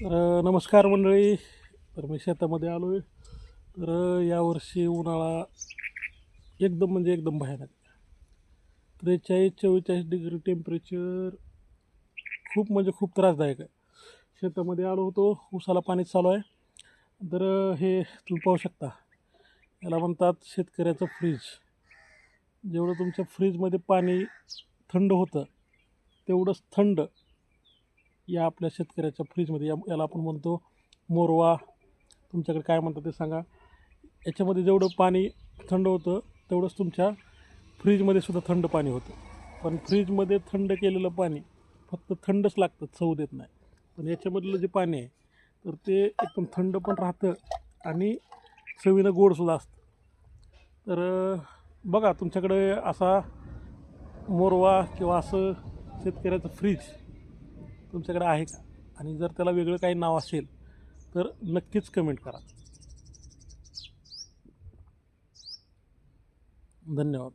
नमस्कार मंडळी. तर मी शेतामध्ये आलो आहे. यावर्षी उन्हाळा एकदम म्हणजे एकदम भयानक. 43-44 डिग्री टेम्परेचर खूप म्हणजे खूप त्रासदायक आहे. शेतामध्ये आलो होतो, ऊसाला पाणी चालू आहे. हे तुम्ही पाहू शकता, याला म्हणतात शेतकऱ्याचं फ्रीज. जेवढं तुमच्या फ्रीजमध्ये पाणी थंड होतं तेवढंच थंड या आपल्या शेतकऱ्याच्या फ्रीजमध्ये याला आपण म्हणतो मोरवा. तुमच्याकडे काय म्हणतात ते सांगा. याच्यामध्ये जेवढं पाणी थंड होतं तेवढंच तुमच्या फ्रीजमध्ये सुद्धा थंड पाणी होतं. पण फ्रीजमध्ये थंड केलेलं पाणी फक्त थंडच लागतं, चव देत नाही. पण याच्यामधलं जे पाणी आहे तर ते एकदम थंड पण राहतं आणि चवीनं गोडसुद्धा असतं. बघा तुमच्याकडे असा मोरवा किंवा असं शेतकऱ्याचं फ्रीज तुमच्याकडे आहे का? आणि जर त्याला वेगळं काही नाव असेल तर नक्कीच कमेंट करा. धन्यवाद.